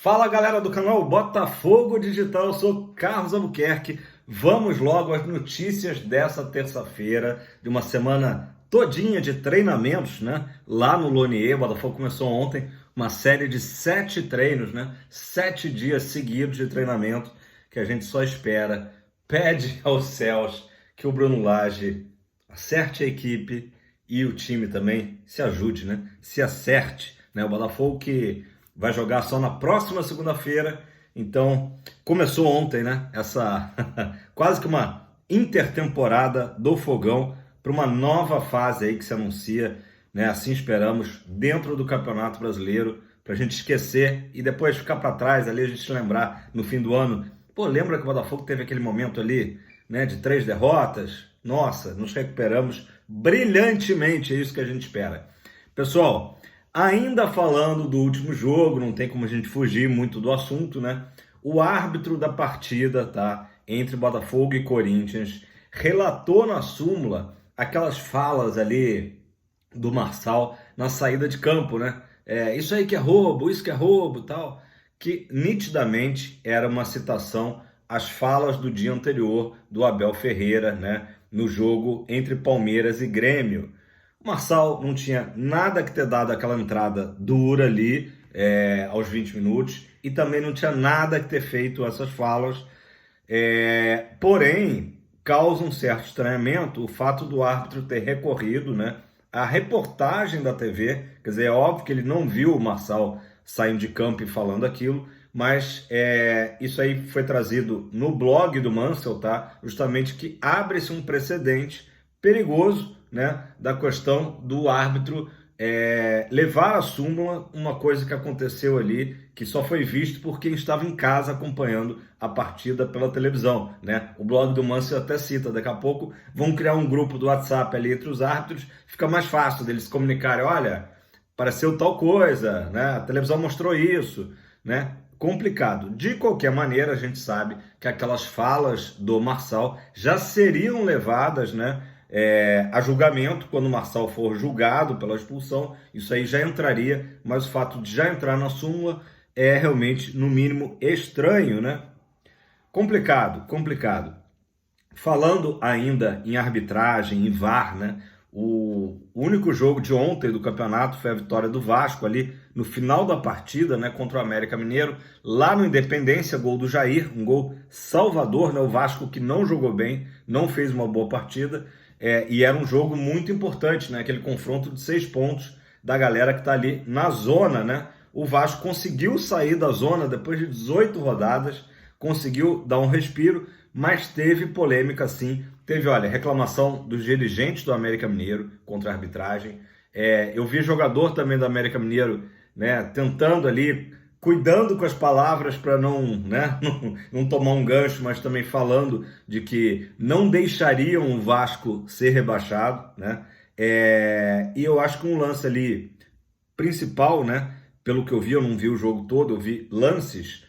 Fala galera do canal Botafogo Digital, eu sou Carlos Albuquerque. Vamos logo às notícias dessa terça-feira, de uma semana todinha de treinamentos, né? Lá no Lonier, o Botafogo começou ontem uma série de 7 treinos, né? 7 dias seguidos de treinamento que a gente só espera. Pede aos céus que o Bruno Lage acerte a equipe e o time também se ajude, né? Se acerte, né? O Botafogo que vai jogar só na próxima segunda-feira. Então, começou ontem, né? Essa quase que uma intertemporada do Fogão para uma nova fase aí que se anuncia, né? Assim esperamos, dentro do Campeonato Brasileiro, para a gente esquecer e depois ficar para trás ali, a gente lembrar no fim do ano. Pô, lembra que o Botafogo teve aquele momento ali, né? De 3 derrotas? Nossa, nos recuperamos brilhantemente, é isso que a gente espera. Pessoal, ainda falando do último jogo, não tem como a gente fugir muito do assunto, né? O árbitro da partida, tá? Entre Botafogo e Corinthians, relatou na súmula aquelas falas ali do Marçal na saída de campo, né? Isso aí que é roubo, isso que é roubo, tal. Que nitidamente era uma citação às falas do dia anterior do Abel Ferreira, né? No jogo entre Palmeiras e Grêmio. O Marçal não tinha nada que ter dado aquela entrada dura ali aos 20 minutos e também não tinha nada que ter feito essas falas. Porém, causa um certo estranhamento o fato do árbitro ter recorrido, né, à reportagem da TV. Quer dizer, é óbvio que ele não viu o Marçal saindo de campo e falando aquilo, mas isso aí foi trazido no blog do Mansell, tá? Justamente que abre-se um precedente perigoso, né, da questão do árbitro levar à súmula uma coisa que aconteceu ali, que só foi visto por quem estava em casa acompanhando a partida pela televisão, né? O blog do Mansell até cita, daqui a pouco vão criar um grupo do WhatsApp ali entre os árbitros, fica mais fácil deles se comunicarem, olha, pareceu tal coisa, né? A televisão mostrou isso, né? Complicado. De qualquer maneira, a gente sabe que aquelas falas do Marçal já seriam levadas, né, a julgamento quando o Marçal for julgado pela expulsão. Isso aí já entraria, mas o fato de já entrar na súmula é realmente, no mínimo, estranho, né? Complicado, complicado. Falando ainda em arbitragem, em VAR, né? O único jogo de ontem do campeonato foi a vitória do Vasco ali no final da partida, né, contra o América Mineiro, lá no Independência, gol do Jair, um gol salvador, né? O Vasco que não jogou bem, não fez uma boa partida, e era um jogo muito importante, né? Aquele confronto de 6 pontos da galera que está ali na zona, né? O Vasco conseguiu sair da zona depois de 18 rodadas, conseguiu dar um respiro, mas teve polêmica sim. Teve, olha, reclamação dos dirigentes do América Mineiro contra a arbitragem. Eu vi jogador também do América Mineiro, né, tentando ali, cuidando com as palavras para não, né, não tomar um gancho, mas também falando de que não deixariam o Vasco ser rebaixado, né? E eu acho que um lance ali principal, né? Pelo que eu vi, eu não vi o jogo todo, eu vi lances.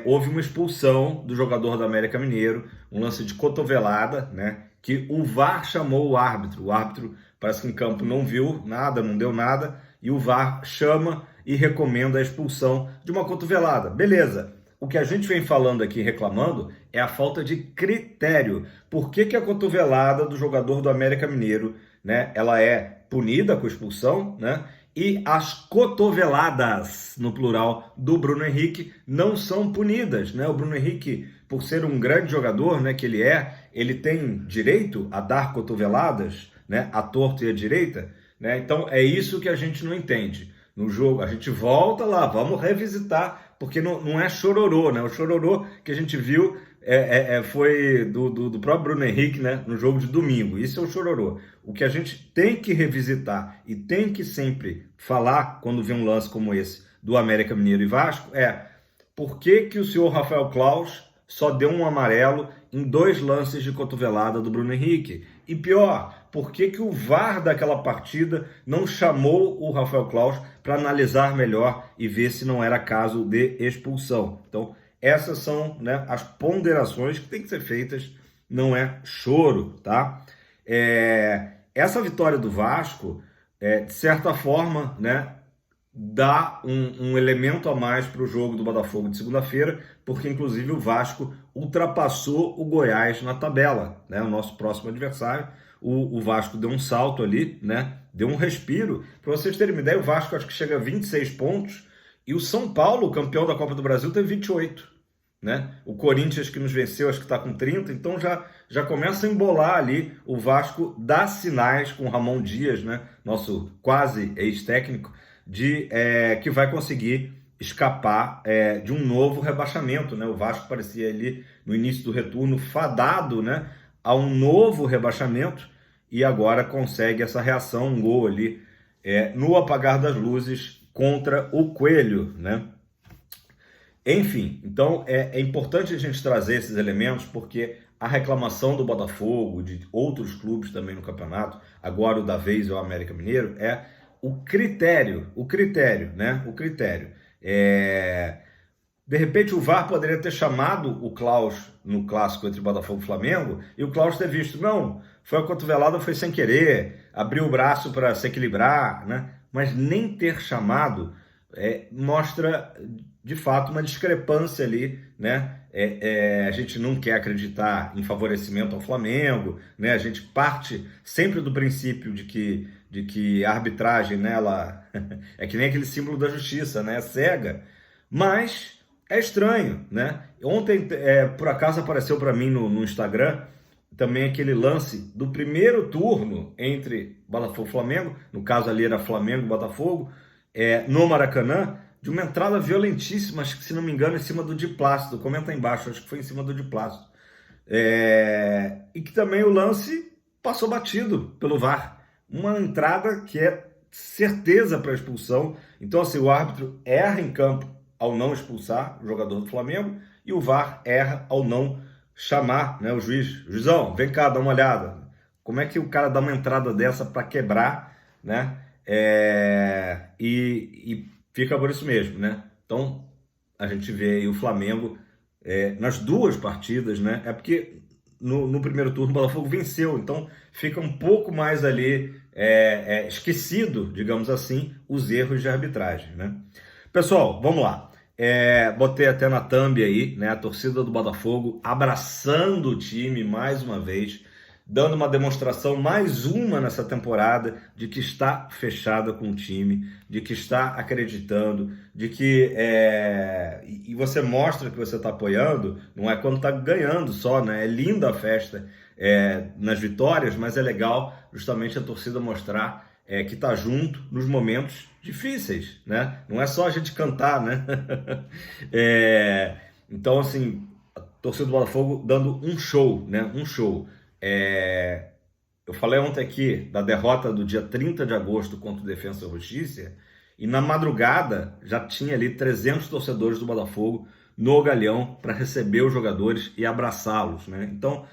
Houve uma expulsão do jogador do América Mineiro, um lance de cotovelada, né? Que o VAR chamou o árbitro. O árbitro parece que em campo não viu nada, não deu nada, e o VAR chama e recomenda a expulsão de uma cotovelada. Beleza. O que a gente vem falando aqui, reclamando, é a falta de critério. Por que a cotovelada do jogador do América Mineiro, né, ela é punida com expulsão, né? E as cotoveladas, no plural, do Bruno Henrique não são punidas, né? O Bruno Henrique, por ser um grande jogador, né, que ele tem direito a dar cotoveladas, né, à torta e à direita, né? Então é isso que a gente não entende. No jogo, a gente volta lá, vamos revisitar, porque não é chororô, né? O chororô que a gente viu foi do próprio Bruno Henrique, né, no jogo de domingo. Isso é o chororô. O que a gente tem que revisitar e tem que sempre falar quando vê um lance como esse do América Mineiro e Vasco por que o senhor Rafael Claus só deu um amarelo em 2 lances de cotovelada do Bruno Henrique? E pior, por que o VAR daquela partida não chamou o Rafael Claus para analisar melhor e ver se não era caso de expulsão? Então, essas são, né, as ponderações que têm que ser feitas, não é choro, tá? Essa vitória do Vasco, de certa forma, né, dá um elemento a mais para o jogo do Botafogo de segunda-feira, porque inclusive o Vasco ultrapassou o Goiás na tabela, né? O nosso próximo adversário. O Vasco deu um salto ali, né? Deu um respiro. Para vocês terem uma ideia, o Vasco acho que chega a 26 pontos e o São Paulo, campeão da Copa do Brasil, tem 28. Né? O Corinthians que nos venceu, acho que está com 30, então já começa a embolar ali. O Vasco dá sinais com o Ramon Dias, né? Nosso quase ex-técnico, de que vai conseguir escapar de um novo rebaixamento, né? O Vasco parecia ali no início do retorno fadado, né, a um novo rebaixamento e agora consegue essa reação, um gol ali no apagar das luzes contra o Coelho, né? Enfim, então é importante a gente trazer esses elementos porque a reclamação do Botafogo, de outros clubes também no campeonato, agora o da vez é o América Mineiro, é o critério, né? O critério. De repente o VAR poderia ter chamado o Klaus no clássico entre Botafogo e Flamengo e o Klaus ter visto, não, foi a cotovelada, foi sem querer, abriu o braço para se equilibrar, né? Mas nem ter chamado mostra de fato uma discrepância ali, né? A gente não quer acreditar em favorecimento ao Flamengo, né? A gente parte sempre do princípio de que a arbitragem, né, ela é que nem aquele símbolo da justiça, né? É cega, mas é estranho, né? Ontem, por acaso, apareceu para mim no Instagram também aquele lance do primeiro turno entre Botafogo e Flamengo, no caso ali era Flamengo e Botafogo, no Maracanã, de uma entrada violentíssima, acho que se não me engano, em cima do Di Plácido. Comenta aí embaixo, acho que foi em cima do Di Plácido. E que também o lance passou batido pelo VAR. Uma entrada que é certeza para expulsão. Então, assim, o árbitro erra em campo ao não expulsar o jogador do Flamengo e o VAR erra ao não chamar, né, o juiz. Juizão, vem cá, dá uma olhada. Como é que o cara dá uma entrada dessa para quebrar, né? E fica por isso mesmo, né? Então, a gente vê aí o Flamengo nas duas partidas, né? É porque no primeiro turno o Botafogo venceu, então fica um pouco mais ali esquecido, digamos assim, os erros de arbitragem, né? Pessoal, vamos lá. Botei até na thumb aí, né? A torcida do Botafogo abraçando o time mais uma vez, dando uma demonstração, mais uma nessa temporada, de que está fechada com o time, de que está acreditando, de que... E você mostra que você está apoiando, não é quando está ganhando só, né? É linda a festa nas vitórias, mas é legal justamente a torcida mostrar que está junto nos momentos difíceis, né? Não é só a gente cantar, né? Então, assim, a torcida do Botafogo dando um show, né? Um show. Eu falei ontem aqui da derrota do dia 30 de agosto contra o Defensa e Justiça e na madrugada já tinha ali 300 torcedores do Botafogo no Galeão para receber os jogadores e abraçá-los, né? Então,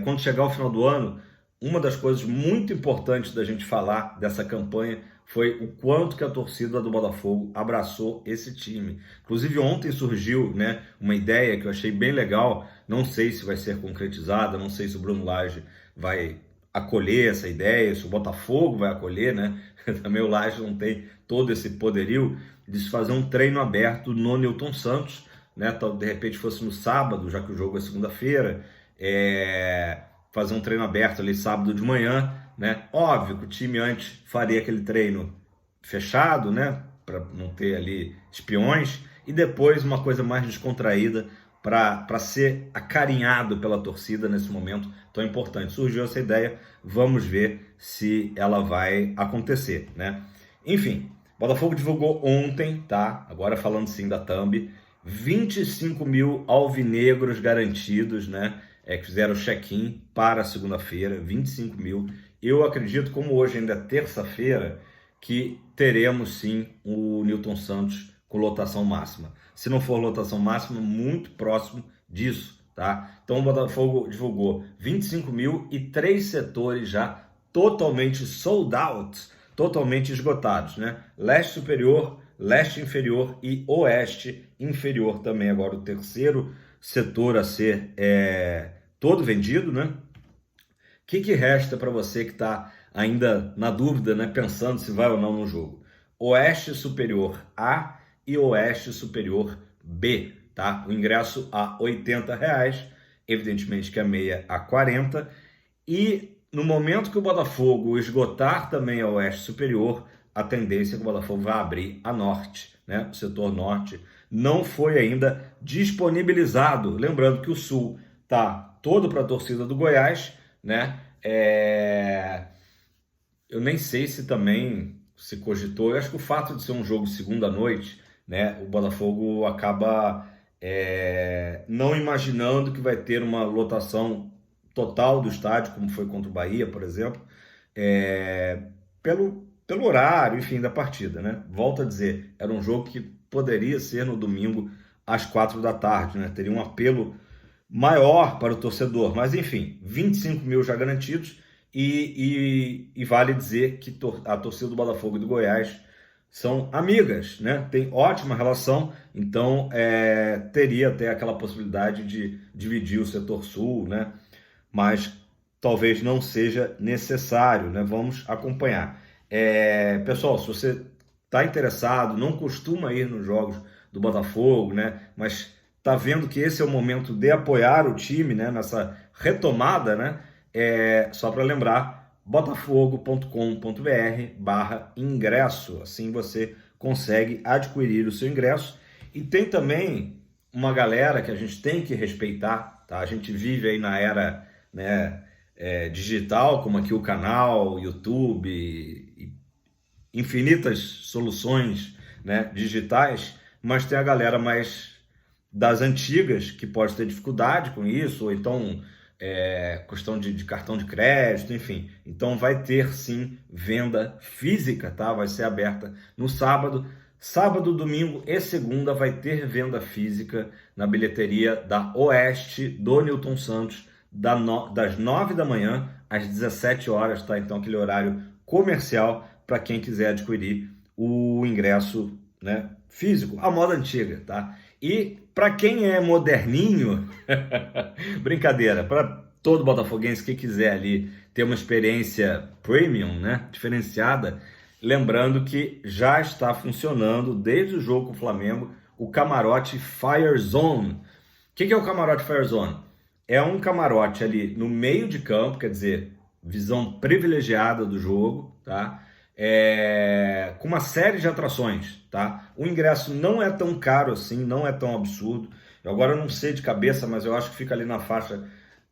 quando chegar o final do ano, uma das coisas muito importantes da gente falar dessa campanha foi o quanto que a torcida do Botafogo abraçou esse time. Inclusive ontem surgiu, né, uma ideia que eu achei bem legal, não sei se vai ser concretizada, não sei se o Bruno Lage vai acolher essa ideia, se o Botafogo vai acolher, né? Também o Lage não tem todo esse poderio de se fazer um treino aberto no Newton Santos, né? De repente fosse no sábado, já que o jogo é segunda-feira, fazer um treino aberto ali sábado de manhã, né? Óbvio que o time antes faria aquele treino fechado, né? Para não ter ali espiões, e depois uma coisa mais descontraída para ser acarinhado pela torcida nesse momento tão importante. Surgiu essa ideia, vamos ver se ela vai acontecer, né? Enfim, Botafogo divulgou ontem, tá? Agora falando sim da thumb, 25 mil alvinegros garantidos, né? Que fizeram check-in para segunda-feira, 25 mil. Eu acredito, como hoje ainda é terça-feira, que teremos sim o Newton Santos com lotação máxima. Se não for lotação máxima, muito próximo disso, tá? Então o Botafogo divulgou 25 mil e 3 setores já totalmente sold out, totalmente esgotados, né? Leste superior, leste inferior e oeste inferior também. Agora o terceiro setor a ser todo vendido, né? O que resta para você que está ainda na dúvida, né? Pensando se vai ou não no jogo? Oeste Superior A e Oeste Superior B, tá? O ingresso a R$ 80, evidentemente que a meia a 40, e no momento que o Botafogo esgotar também a Oeste Superior, a tendência é que o Botafogo vai abrir a Norte, né? O setor Norte não foi ainda disponibilizado. Lembrando que o Sul tá todo para a torcida do Goiás, né? Eu nem sei se também se cogitou. Eu acho que o fato de ser um jogo segunda-noite, né? O Botafogo acaba não imaginando que vai ter uma lotação total do estádio, como foi contra o Bahia, por exemplo, pelo horário, enfim, da partida, né? Volto a dizer, era um jogo que poderia ser no domingo às 4 da tarde, né? Teria um apelo maior para o torcedor, mas enfim, 25 mil já garantidos, e vale dizer que a torcida do Botafogo e do Goiás são amigas, né? Tem ótima relação, então teria até aquela possibilidade de dividir o setor sul, né? Mas talvez não seja necessário, né? Vamos acompanhar. Pessoal, se você está interessado, não costuma ir nos jogos do Botafogo, né? Mas está vendo que esse é o momento de apoiar o time, né? Nessa retomada, né? Só para lembrar, botafogo.com.br/ingresso. Assim você consegue adquirir o seu ingresso. E tem também uma galera que a gente tem que respeitar, tá? A gente vive aí na era, né, digital, como aqui o canal, YouTube, e infinitas soluções, né, digitais, mas tem a galera mais das antigas que pode ter dificuldade com isso, ou então questão de cartão de crédito, enfim. Então vai ter sim venda física, tá? Vai ser aberta no sábado. Sábado, domingo e segunda vai ter venda física na bilheteria da Oeste do Newton Santos, das 9 da manhã às 17 horas, tá? Então aquele horário comercial para quem quiser adquirir o ingresso, né, físico, a moda antiga, tá? E para quem é moderninho, brincadeira, para todo botafoguense que quiser ali ter uma experiência premium, né, diferenciada, lembrando que já está funcionando desde o jogo com o Flamengo o camarote Fire Zone. O que é o camarote Fire Zone? É um camarote ali no meio de campo, quer dizer, visão privilegiada do jogo, tá? Com uma série de atrações, tá? O ingresso não é tão caro assim, não é tão absurdo. Eu agora não sei de cabeça, mas eu acho que fica ali na faixa,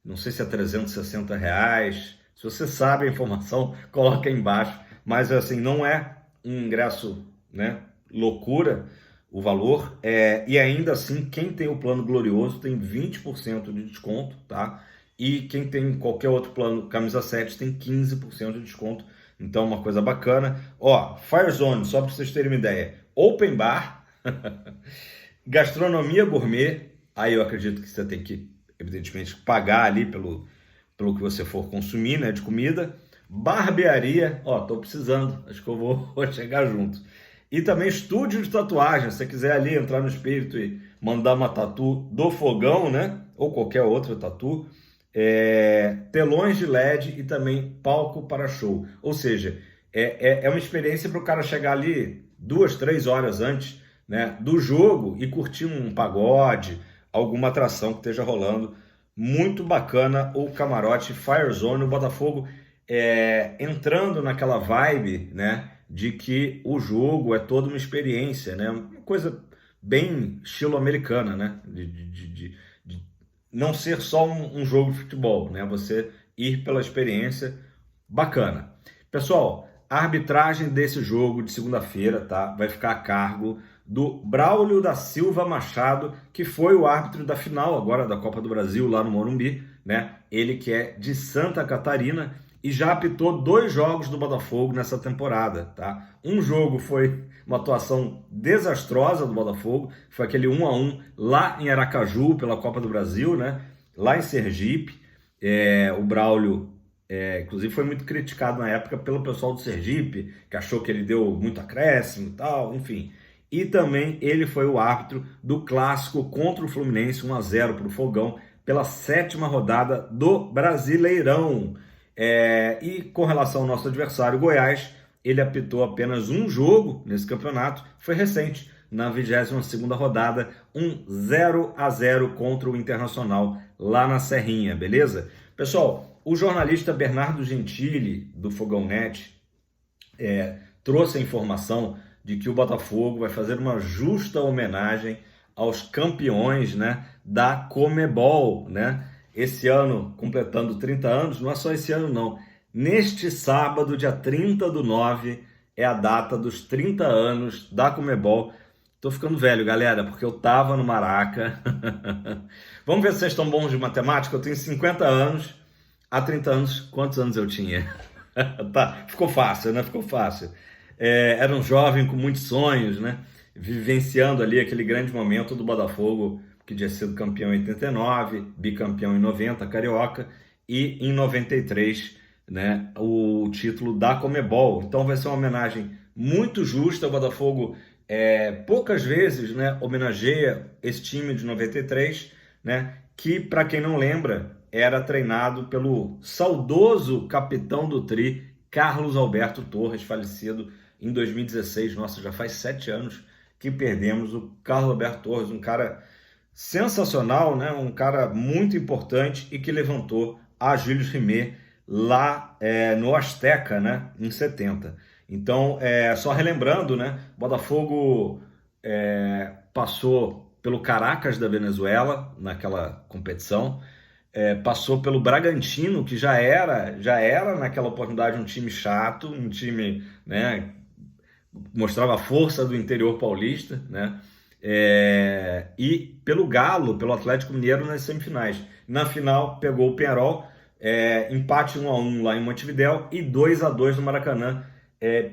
não sei se é R$360. Se você sabe a informação, coloca aí embaixo. Mas assim, não é um ingresso, né, loucura o valor. E ainda assim, quem tem o plano Glorioso tem 20% de desconto, tá? E quem tem qualquer outro plano Camisa 7 tem 15% de desconto. Então, uma coisa bacana. Ó, Fire Zone, só para vocês terem uma ideia. Open bar, gastronomia gourmet. Aí eu acredito que você tem que, evidentemente, pagar ali pelo que você for consumir, né, de comida. Barbearia, ó, tô precisando, acho que eu vou chegar junto. E também estúdio de tatuagem, se você quiser ali entrar no espírito e mandar uma tatu do fogão, né, ou qualquer outra tatu. Telões de LED e também palco para show. Ou seja, é uma experiência para o cara chegar ali 2, 3 horas antes, né, do jogo e curtir um pagode, alguma atração que esteja rolando. Muito bacana o camarote Fire Zone, o Botafogo entrando naquela vibe, né, de que o jogo é toda uma experiência, né, uma coisa bem estilo americana, né, de não ser só um jogo de futebol, né? Você ir pela experiência, bacana. Pessoal, a arbitragem desse jogo de segunda-feira, tá? Vai ficar a cargo do Braulio da Silva Machado, que foi o árbitro da final agora da Copa do Brasil lá no Morumbi, né? Ele que é de Santa Catarina e já apitou 2 jogos do Botafogo nessa temporada, tá? Um jogo foi uma atuação desastrosa do Botafogo, foi aquele 1-1 lá em Aracaju pela Copa do Brasil, né? Lá em Sergipe. O Braulio, inclusive, foi muito criticado na época pelo pessoal do Sergipe, que achou que ele deu muito acréscimo e tal, enfim. E também ele foi o árbitro do clássico contra o Fluminense, 1-0 para o Fogão, pela 7ª rodada do Brasileirão. E com relação ao nosso adversário, Goiás, ele apitou apenas um jogo nesse campeonato, foi recente, na 22ª rodada, um 0-0 contra o Internacional, lá na Serrinha, beleza? Pessoal, o jornalista Bernardo Gentili, do Fogão Net, trouxe a informação de que o Botafogo vai fazer uma justa homenagem aos campeões, né, da Conmebol, né? Esse ano, completando 30 anos, não é só esse ano não. Neste sábado, dia 30/9, é a data dos 30 anos da Conmebol. Tô ficando velho, galera, porque eu tava no Maraca. Vamos ver se vocês estão bons de matemática. Eu tenho 50 anos. Há 30 anos, quantos anos eu tinha? Tá, ficou fácil, né? Ficou fácil. Era um jovem com muitos sonhos, né? Vivenciando ali aquele grande momento do Botafogo, que tinha sido campeão em 89, bicampeão em 90, carioca, e em 93, né, o título da Conmebol. Então vai ser uma homenagem muito justa. O Botafogo poucas vezes, né, homenageia esse time de 93, né, que, para quem não lembra, era treinado pelo saudoso capitão do Tri, Carlos Alberto Torres, falecido em 2016. Nossa, já faz 7 anos que perdemos o Carlos Alberto Torres, um cara sensacional, né? Um cara muito importante e que levantou a Jules Rimet lá no Azteca, né? Em 70. Então, só relembrando, né? Botafogo passou pelo Caracas da Venezuela naquela competição, passou pelo Bragantino, que já era naquela oportunidade um time chato, um time, né, mostrava a força do interior paulista, né? E pelo Galo, pelo Atlético Mineiro nas semifinais. Na final pegou o Penharol, empate 1-1 lá em Montevidéu e 2-2 no Maracanã.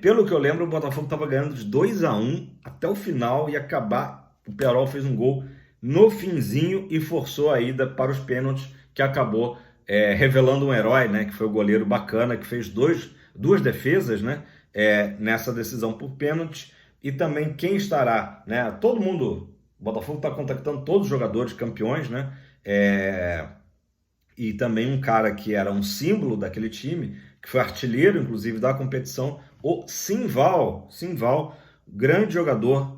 Pelo que eu lembro, o Botafogo estava ganhando de 2-1 até o final e acabar. O Penharol fez um gol no finzinho e forçou a ida para os pênaltis, que acabou revelando um herói, né? Que foi o goleiro Bacana, que fez duas defesas, né? Nessa decisão por pênalti. E também quem estará, né? Todo mundo, o Botafogo está contactando todos os jogadores campeões, né? E também um cara que era um símbolo daquele time, que foi artilheiro, inclusive, da competição, o Simval, grande jogador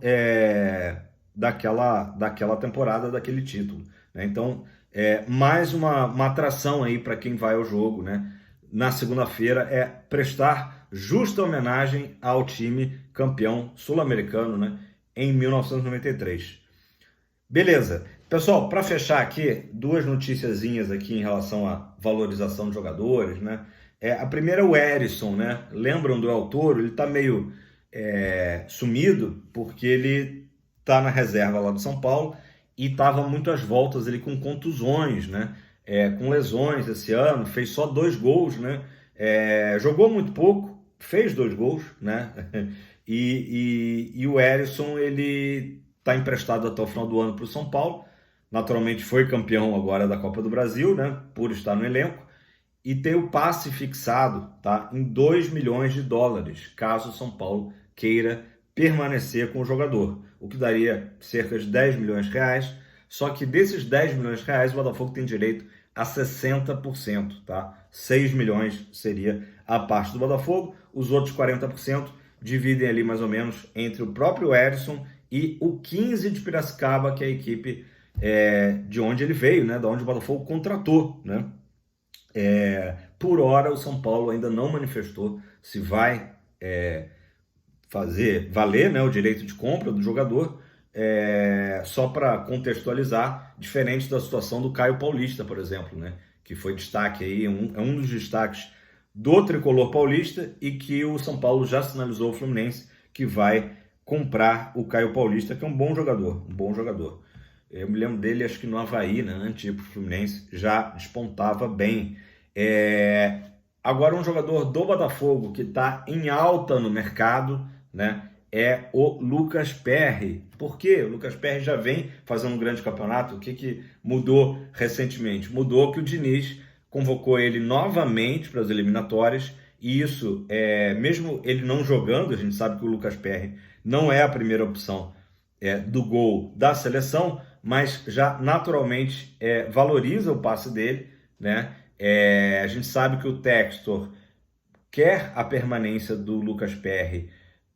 daquela temporada, daquele título, né? Então, mais uma atração aí para quem vai ao jogo, né? Na segunda-feira, prestar justa homenagem ao time campeão sul-americano, né, em 1993. Beleza. Pessoal, para fechar aqui, duas noticiazinhas aqui em relação à valorização de jogadores, né? A primeira é o Herisson, né? Lembram do El Toro? Ele está meio sumido porque ele está na reserva lá do São Paulo e estava muito às voltas ali com contusões, né? Com lesões esse ano, fez só 2 gols, né? Jogou muito pouco, fez 2 gols, né? E o Herisson, ele está emprestado até o final do ano para o São Paulo. Naturalmente foi campeão agora da Copa do Brasil, né? Por estar no elenco. E tem o passe fixado, tá? Em 2 milhões de dólares, caso o São Paulo queira permanecer com o jogador, o que daria cerca de 10 milhões de reais. Só que desses 10 milhões de reais, o Botafogo tem direito a 60%, tá? 6 milhões seria a parte do Botafogo, os outros 40% dividem ali mais ou menos entre o próprio Herisson e o 15 de Piracicaba, que é a equipe de onde ele veio, né? Da onde o Botafogo contratou, né? Por hora, o São Paulo ainda não manifestou se vai fazer valer, né, o direito de compra do jogador. Só para contextualizar, diferente da situação do Caio Paulista, por exemplo, né, que foi destaque aí, um dos destaques do tricolor paulista, e que o São Paulo já sinalizou ao Fluminense que vai comprar o Caio Paulista, que é um bom jogador. Eu me lembro dele, acho que no Avaí, né, antes de ir para o Fluminense, já despontava bem. Agora, um jogador do Botafogo que está em alta no mercado, né, é o Lucas Perry. Por quê? O Lucas Perry já vem fazendo um grande campeonato. O que mudou recentemente? Mudou que o Diniz convocou ele novamente para as eliminatórias, e isso, mesmo ele não jogando, a gente sabe que o Lucas Perry não é a primeira opção do gol da seleção, mas já naturalmente valoriza o passe dele, né? A gente sabe que o Textor quer a permanência do Lucas Perry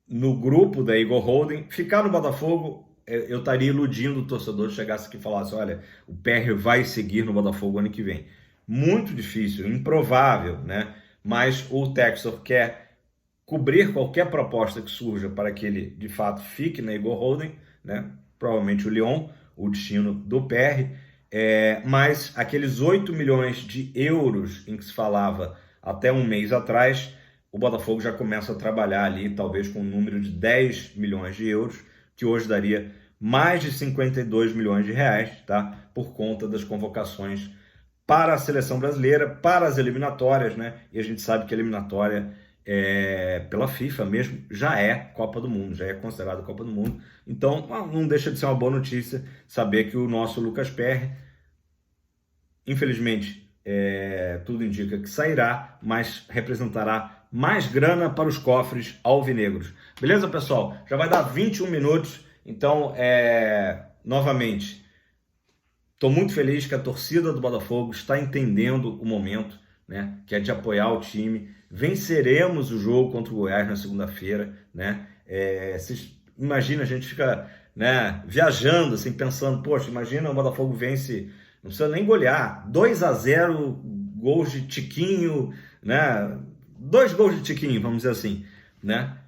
no grupo da Eagle Holding. Ficar no Botafogo, eu estaria iludindo o torcedor se chegasse aqui e falasse, olha, o Perry vai seguir no Botafogo ano que vem. Muito difícil, improvável, né? Mas o Textor quer cobrir qualquer proposta que surja para que ele, de fato, fique na Eagle Holding, né? Provavelmente o Lyon, o destino do Perry, mas aqueles 8 milhões de euros em que se falava até um mês atrás, o Botafogo já começa a trabalhar ali, talvez com um número de 10 milhões de euros, que hoje daria mais de 52 milhões de reais, tá? Por conta das convocações para a seleção brasileira, para as eliminatórias, né? E a gente sabe que a eliminatória, pela FIFA mesmo, já é Copa do Mundo, já é considerada Copa do Mundo. Então, não deixa de ser uma boa notícia saber que o nosso Lucas Perry, infelizmente, tudo indica que sairá, mas representará mais grana para os cofres alvinegros. Beleza, pessoal? Já vai dar 21 minutos, então, novamente, estou muito feliz que a torcida do Botafogo está entendendo o momento, né, que é de apoiar o time. Venceremos o jogo contra o Goiás na segunda-feira, né? Imagina, a gente fica, né, viajando, assim, pensando, poxa, imagina o Botafogo vence, não precisa nem golear, 2-0, gols de Tiquinho, né? 2 gols de Tiquinho, vamos dizer assim, né?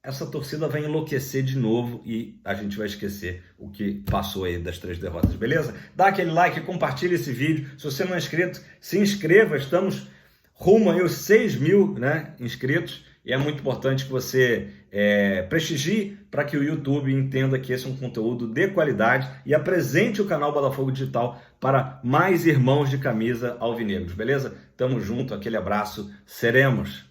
Essa torcida vai enlouquecer de novo e a gente vai esquecer o que passou aí das 3 derrotas, beleza? Dá aquele like, compartilha esse vídeo. Se você não é inscrito, se inscreva. Estamos rumo aí aos 6 mil, né, inscritos. E é muito importante que você prestigie para que o YouTube entenda que esse é um conteúdo de qualidade e apresente o canal Botafogo Digital para mais irmãos de camisa alvinegros, beleza? Tamo junto, aquele abraço, seremos!